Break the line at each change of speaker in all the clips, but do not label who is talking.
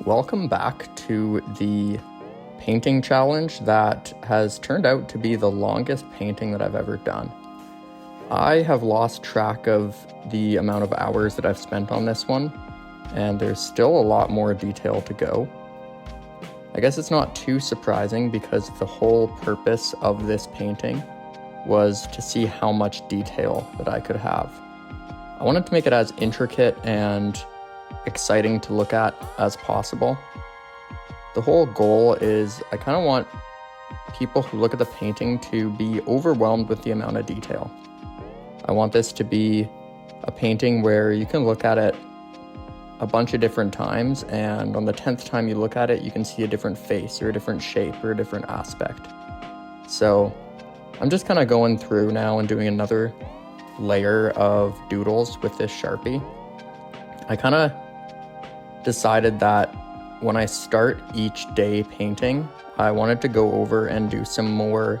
Welcome back to the painting challenge that has turned out to be the longest painting that I've ever done. I have lost track of the amount of hours that I've spent on this one, and there's still a lot more detail to go. I guess it's not too surprising because the whole purpose of this painting was to see how much detail that I could have. I wanted to make it as intricate and exciting to look at as possible. The whole goal is I kind of want people who look at the painting to be overwhelmed with the amount of detail. I want this to be a painting where you can look at it a bunch of different times, and on the 10th time you look at it, you can see a different face or a different shape or a different aspect. So I'm just kind of going through now and doing another layer of doodles with this Sharpie. I kind of decided that when I start each day painting, I wanted to go over and do some more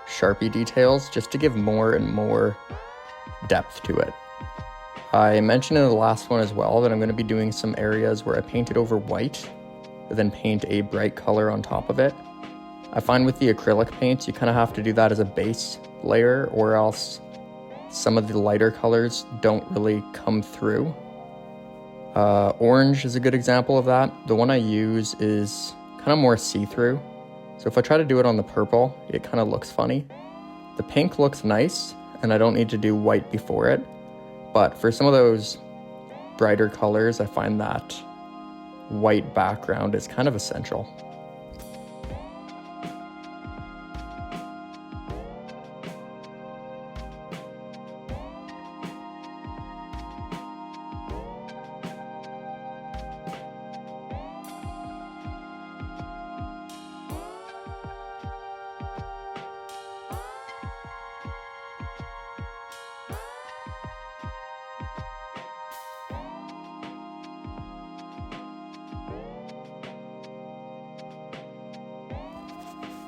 Sharpie details just to give more and more depth to it. I mentioned in the last one as well that I'm going to be doing some areas where I painted over white, but then paint a bright color on top of it. I find with the acrylic paints, you kind of have to do that as a base layer, or else some of the lighter colors don't really come through. Orange is a good example of that. The one I use is kind of more see-through. So if I try to do it on the purple, it kind of looks funny. The pink looks nice, and I don't need to do white before it. But for some of those brighter colors, I find that white background is kind of essential.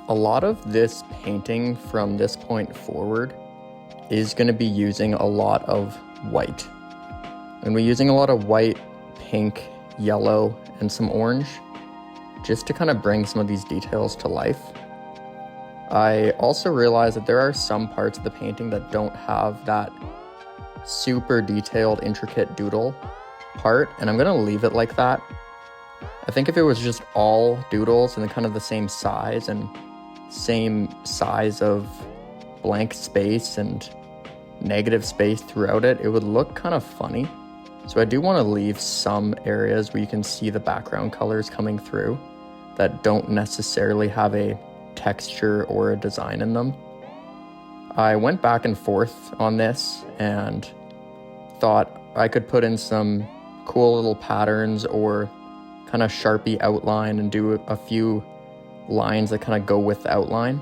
A lot of this painting from this point forward is going to be using a lot of white. And we're using a lot of white, pink, yellow, and some orange just to kind of bring some of these details to life. I also realized that there are some parts of the painting that don't have that super detailed, intricate doodle part, and I'm going to leave it like that. I think if it was just all doodles and kind of the same size of blank space and negative space throughout it, it would look kind of funny. So I do want to leave some areas where you can see the background colors coming through that don't necessarily have a texture or a design in them. I went back and forth on this and thought I could put in some cool little patterns or kind of Sharpie outline and do a few lines that kind of go with the outline,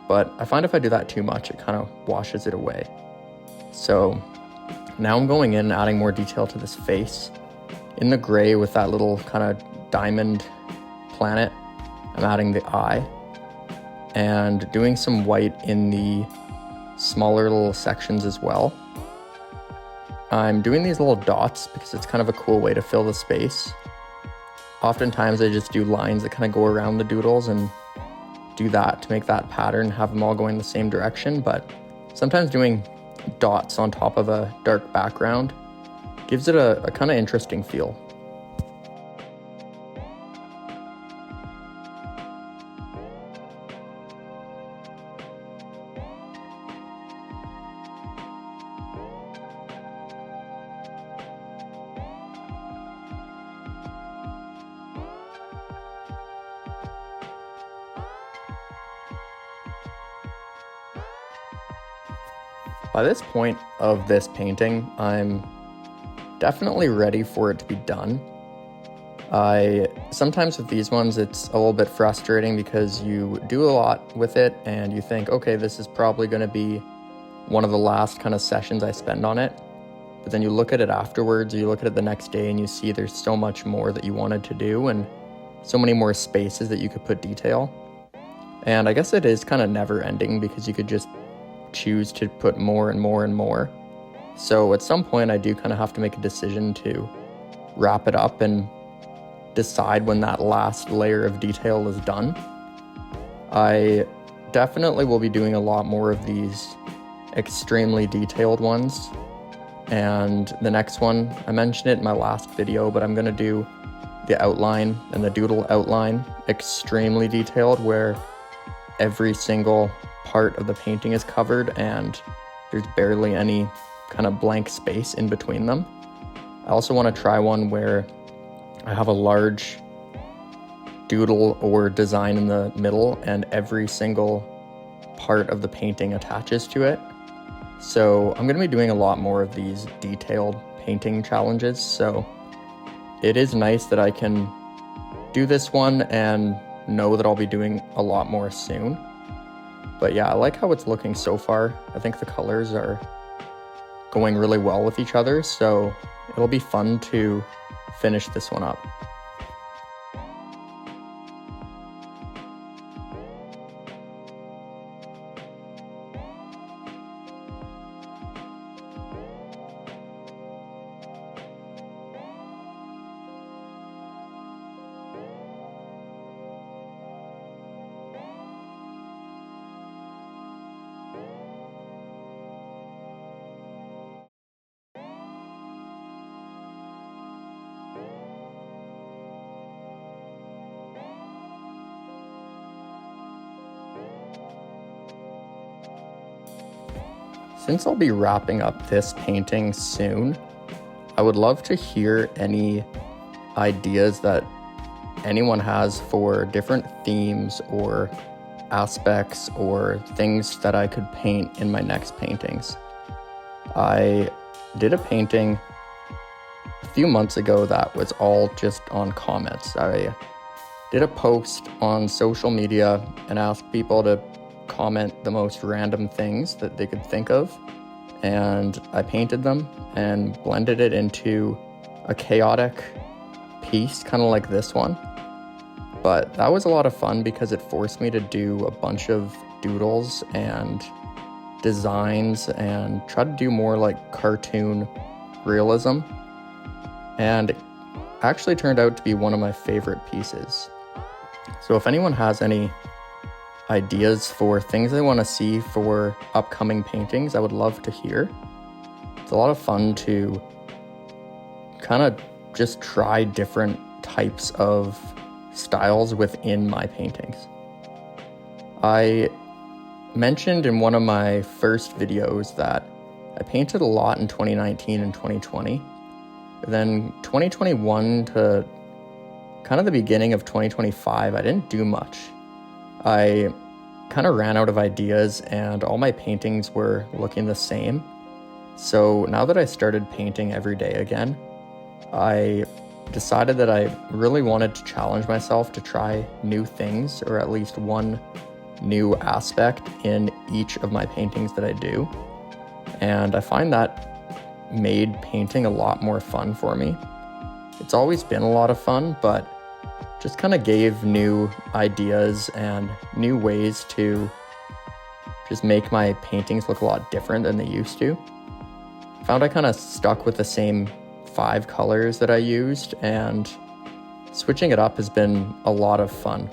but I find if I do that too much, it kind of washes it away. So now I'm going in and adding more detail to this face. In the gray with that little kind of diamond planet, I'm adding the eye and doing some white in the smaller little sections as well. I'm doing these little dots because it's kind of a cool way to fill the space. Oftentimes I just do lines that kind of go around the doodles and do that to make that pattern, have them all going the same direction, but sometimes doing dots on top of a dark background gives it a kind of interesting feel. By this point of this painting, I'm definitely ready for it to be done. Sometimes with these ones, it's a little bit frustrating because you do a lot with it and you think, okay, this is probably going to be one of the last kind of sessions I spend on it. But then you look at it afterwards, or you look at it the next day and you see there's so much more that you wanted to do and so many more spaces that you could put detail. And I guess it is kind of never ending because you could just choose to put more and more and more. So at some point I do kind of have to make a decision to wrap it up and decide when that last layer of detail is done. I definitely will be doing a lot more of these extremely detailed ones. And the next one, I mentioned it in my last video, but I'm gonna do the outline and the doodle outline extremely detailed, where every single part of the painting is covered and there's barely any kind of blank space in between them. I also want to try one where I have a large doodle or design in the middle and every single part of the painting attaches to it. So I'm going to be doing a lot more of these detailed painting challenges. So it is nice that I can do this one and know that I'll be doing a lot more soon. But yeah, I like how it's looking so far. I think the colors are going really well with each other, so it'll be fun to finish this one up. Since I'll be wrapping up this painting soon, I would love to hear any ideas that anyone has for different themes or aspects or things that I could paint in my next paintings. I did a painting a few months ago that was all just on comments. I did a post on social media and asked people to comment the most random things that they could think of, and I painted them and blended it into a chaotic piece, kind of like this one. But that was a lot of fun because it forced me to do a bunch of doodles and designs and try to do more like cartoon realism, and it actually turned out to be one of my favorite pieces. So if anyone has any ideas for things they want to see for upcoming paintings, I would love to hear. It's a lot of fun to kind of just try different types of styles within my paintings. I mentioned in one of my first videos that I painted a lot in 2019 and 2020. Then 2021 to kind of the beginning of 2025, I didn't do much. I kind of ran out of ideas and all my paintings were looking the same. So now that I started painting every day again, I decided that I really wanted to challenge myself to try new things, or at least one new aspect in each of my paintings that I do. And I find that made painting a lot more fun for me. It's always been a lot of fun, but just kind of gave new ideas and new ways to just make my paintings look a lot different than they used to. Found I kind of stuck with the same 5 colors that I used, and switching it up has been a lot of fun.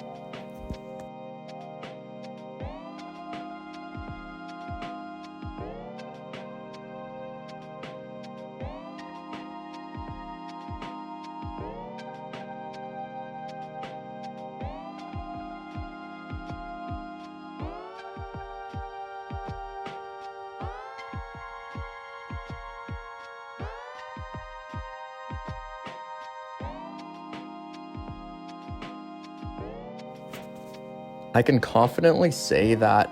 I can confidently say that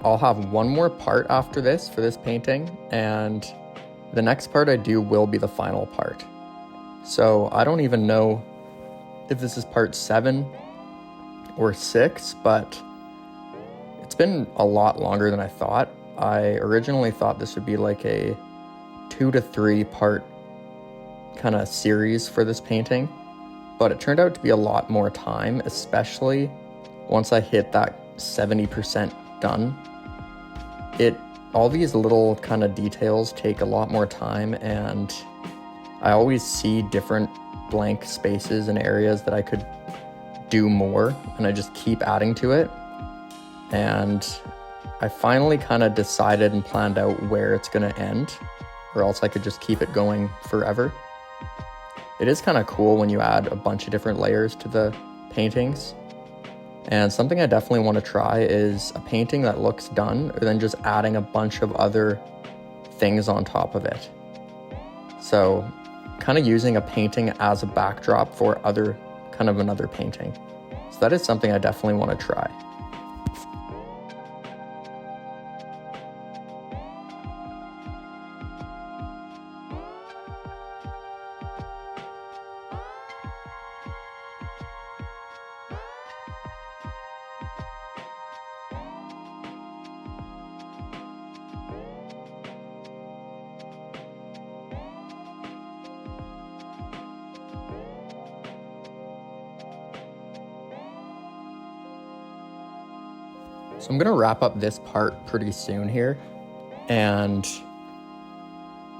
I'll have one more part after this for this painting, and the next part I do will be the final part. So I don't even know if this is part 7 or 6, but it's been a lot longer than I thought. I originally thought this would be like a 2 to 3 part kind of series for this painting, but it turned out to be a lot more time, especially once I hit that 70% done. All these little kind of details take a lot more time, and I always see different blank spaces and areas that I could do more, and I just keep adding to it. And I finally kind of decided and planned out where it's going to end, or else I could just keep it going forever. It is kind of cool when you add a bunch of different layers to the paintings. And something I definitely want to try is a painting that looks done, or then just adding a bunch of other things on top of it. So kind of using a painting as a backdrop for another painting. So that is something I definitely want to try. So I'm going to wrap up this part pretty soon here and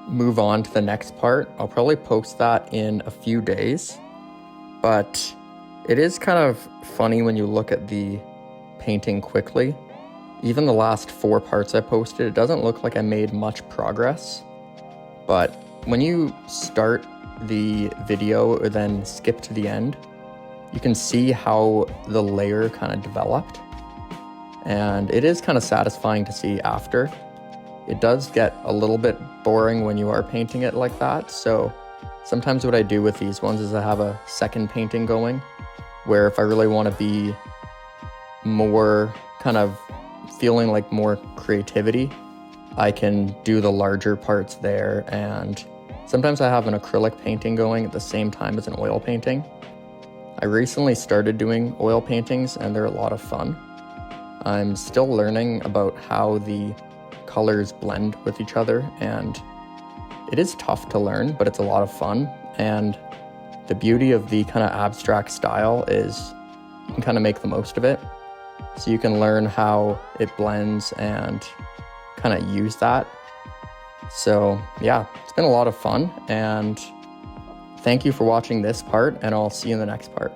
move on to the next part. I'll probably post that in a few days, but it is kind of funny when you look at the painting quickly. Even the last 4 parts I posted, it doesn't look like I made much progress, but when you start the video or then skip to the end, you can see how the layer kind of developed. And it is kind of satisfying to see after. It does get a little bit boring when you are painting it like that. So sometimes what I do with these ones is I have a second painting going, where if I really want to be more kind of feeling like more creativity, I can do the larger parts there. And sometimes I have an acrylic painting going at the same time as an oil painting. I recently started doing oil paintings and they're a lot of fun. I'm still learning about how the colors blend with each other, and it is tough to learn, but it's a lot of fun. And the beauty of the kind of abstract style is you can kind of make the most of it. So you can learn how it blends and kind of use that. So yeah, it's been a lot of fun, and thank you for watching this part, and I'll see you in the next part.